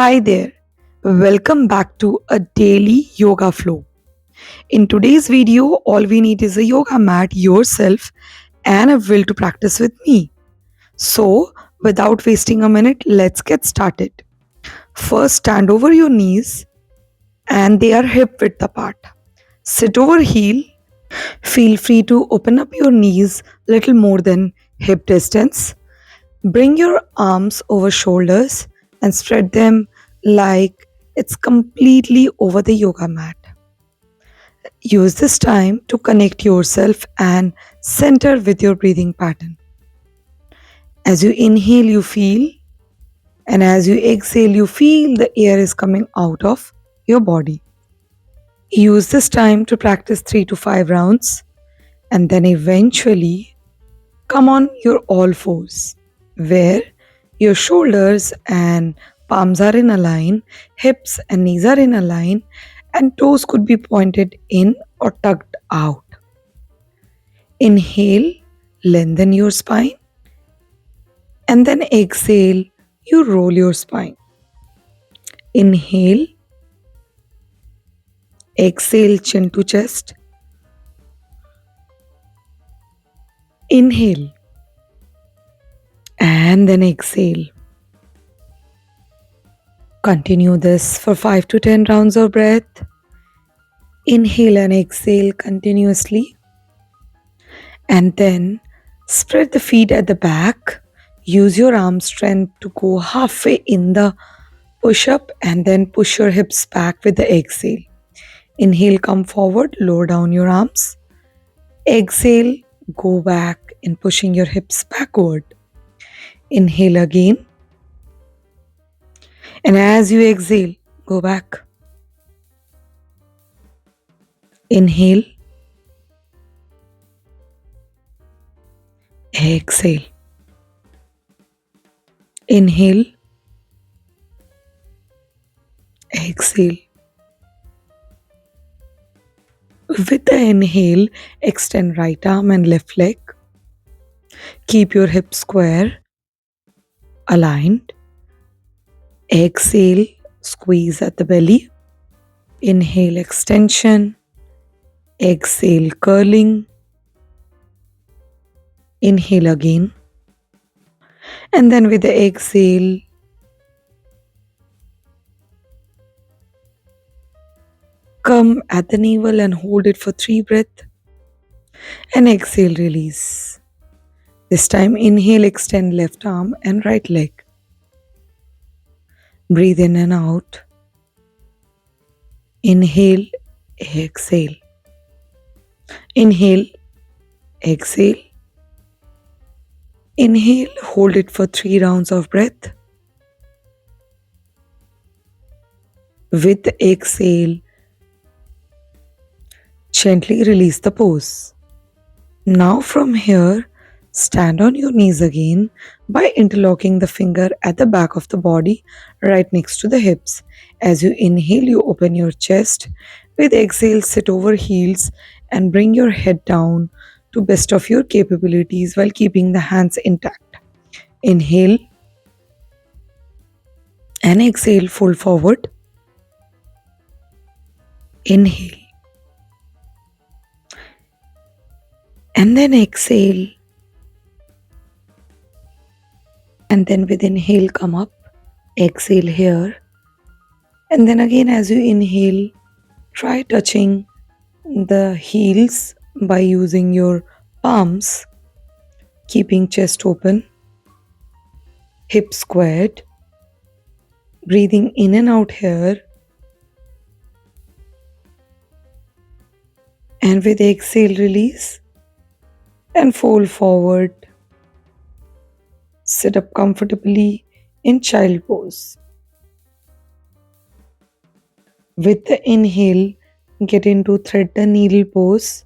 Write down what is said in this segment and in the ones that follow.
Hi there, welcome back to a daily yoga flow. In today's video, all we need is a yoga mat, yourself, and a will to practice with me. So, without wasting a minute, let's get started. First, stand over your knees and they are hip width apart. Sit over heel. Feel free to open up your knees little more than hip distance. Bring your arms over shoulders and spread them like it's completely over the yoga mat. Use this time to connect yourself and center with your breathing pattern. As you inhale, you feel, and as you exhale, you feel the air is coming out of your body. Use this time to practice 3 to 5 rounds and then eventually come on your all fours, where your shoulders and palms are in a line, hips and knees are in a line, and toes could be pointed in or tucked out. Inhale, lengthen your spine, and then exhale, you roll your spine. Inhale, exhale, chin to chest. Inhale, and then exhale. Continue this for 5 to 10 rounds of breath. Inhale and exhale continuously. And then spread the feet at the back. Use your arm strength to go halfway in the push up and then push your hips back with the exhale. Inhale, come forward, lower down your arms. Exhale, go back in pushing your hips backward. Inhale again. And as you exhale, go back. Inhale. Exhale. Inhale. Exhale. With the inhale, extend right arm and left leg. Keep your hips square, aligned. Exhale, squeeze at the belly. Inhale, extension. Exhale, curling. Inhale again. And then with the exhale, come at the navel and hold it for 3 breaths. And exhale, release. This time, inhale, extend left arm and right leg. Breathe in and out. Inhale, exhale. Inhale, exhale. Inhale, hold it for 3 rounds of breath. With the exhale, gently release the pose. Now from here, stand on your knees again by interlocking the finger at the back of the body right next to the hips. As you inhale, you open your chest. With exhale, sit over heels and bring your head down to best of your capabilities while keeping the hands intact. Inhale and exhale, fold forward. Inhale and then exhale. And then with inhale, come up, exhale here. And then again, as you inhale, try touching the heels by using your palms, keeping chest open, hips squared, breathing in and out here. And with exhale, release and fold forward. Sit up comfortably in child pose. With the inhale, get into thread the needle pose.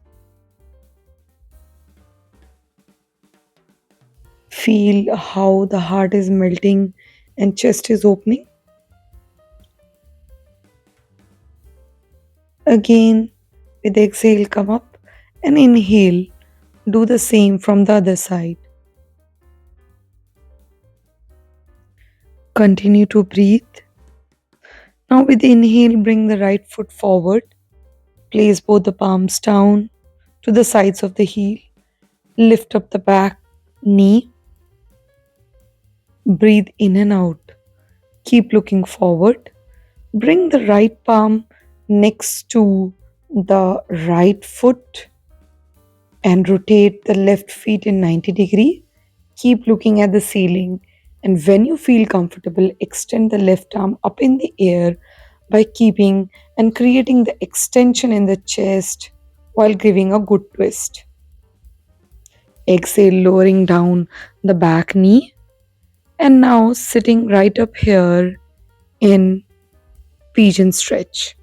Feel how the heart is melting and chest is opening. Again, with exhale, come up and inhale. Do the same from the other side. Continue to breathe Now, with the inhale, bring the right foot forward. Place both the palms down to the sides of the heel. Lift up the back knee. Breathe in and out. Keep looking forward. Bring the right palm next to the right foot and rotate the left feet in 90-degree. Keep looking at the ceiling, and when you feel comfortable, extend the left arm up in the air by keeping and creating the extension in the chest while giving a good twist. Exhale, lowering down the back knee, and now sitting right up here in pigeon stretch.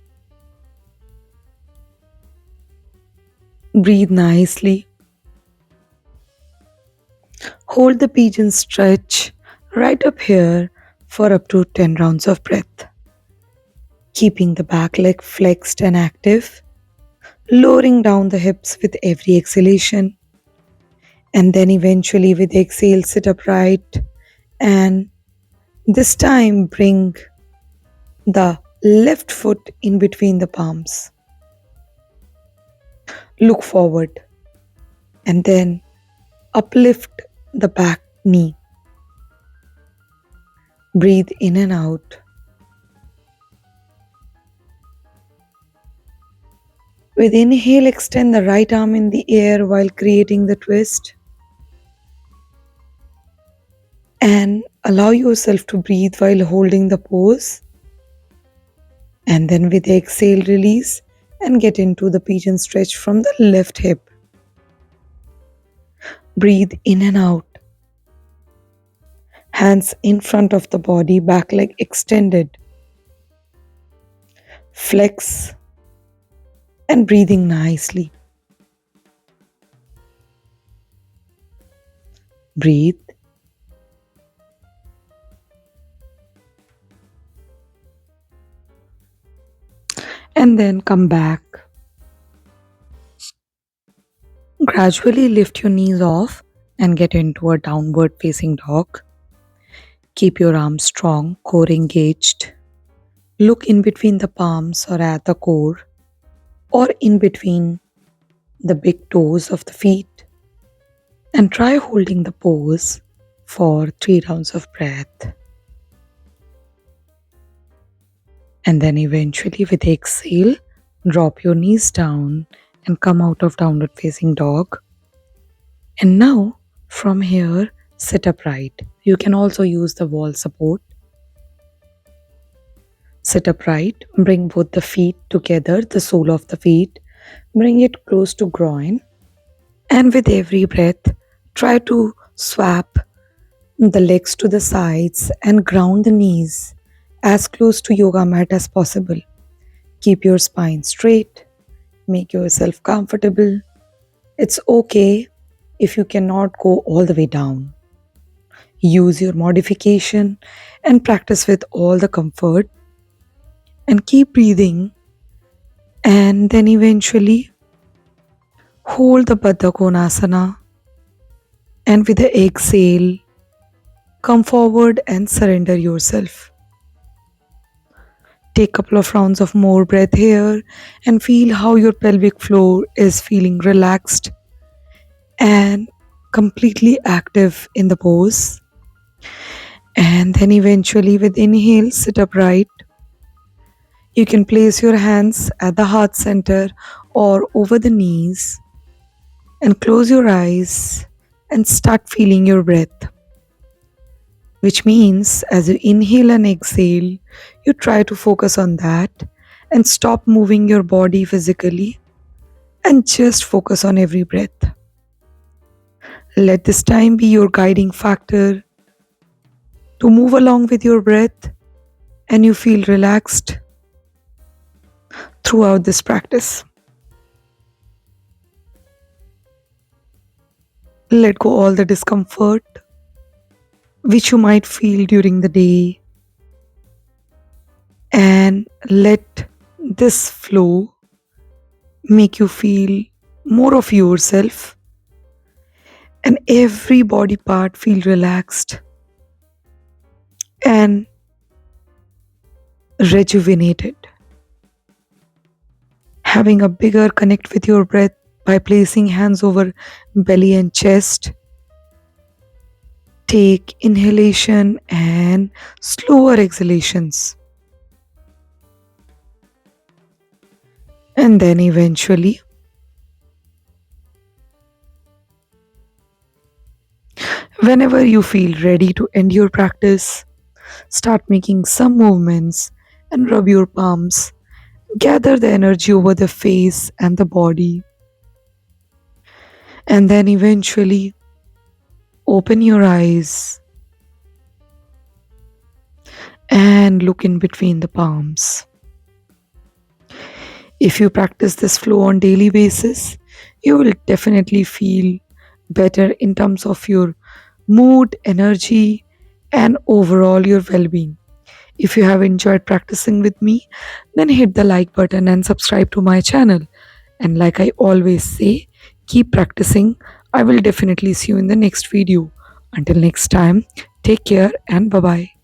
Breathe nicely. Hold the pigeon stretch right up here for up to 10 rounds of breath. Keeping the back leg flexed and active, lowering down the hips with every exhalation, and then eventually with exhale sit upright, and this time bring the left foot in between the palms. Look forward and then uplift the back knee. Breathe in and out. With inhale, extend the right arm in the air while creating the twist. And allow yourself to breathe while holding the pose. And then with exhale, release and get into the pigeon stretch from the left hip. Breathe in and out. Hands in front of the body, back leg extended. Flex and breathing nicely. Breathe. And then come back. Gradually lift your knees off and get into a downward facing dog. Keep your arms strong, core engaged. Look in between the palms or at the core or in between the big toes of the feet, and try holding the pose for 3 rounds of breath. And then eventually with exhale, drop your knees down and come out of downward facing dog. And now from here, sit upright. You can also use the wall support. Sit upright, bring both the feet together, the sole of the feet, bring it close to groin. And with every breath, try to swap the legs to the sides and ground the knees as close to yoga mat as possible. Keep your spine straight, make yourself comfortable. It's okay if you cannot go all the way down. Use your modification and practice with all the comfort, and keep breathing, and then eventually hold the Baddha Konasana, and with the exhale, come forward and surrender yourself. Take a couple of rounds of more breath here and feel how your pelvic floor is feeling relaxed and completely active in the pose. And then eventually with inhale, sit upright. You can place your hands at the heart center or over the knees and close your eyes and start feeling your breath. Which means as you inhale and exhale, you try to focus on that and stop moving your body physically and just focus on every breath. Let this time be your guiding factor to move along with your breath, and you feel relaxed throughout this practice. Let go all the discomfort which you might feel during the day, and let this flow make you feel more of yourself, and every body part feel relaxed and rejuvenated. Having a bigger connect with your breath by placing hands over belly and chest. Take inhalation and slower exhalations. And then eventually, whenever you feel ready to end your practice, start making some movements and rub your palms. Gather the energy over the face and the body. And then eventually, open your eyes and look in between the palms. If you practice this flow on daily basis, you will definitely feel better in terms of your mood, energy, and overall your well-being. If you have enjoyed practicing with me, then hit the like button and subscribe to my channel. And like I always say, keep practicing. I will definitely see you in the next video. Until next time, take care and bye bye.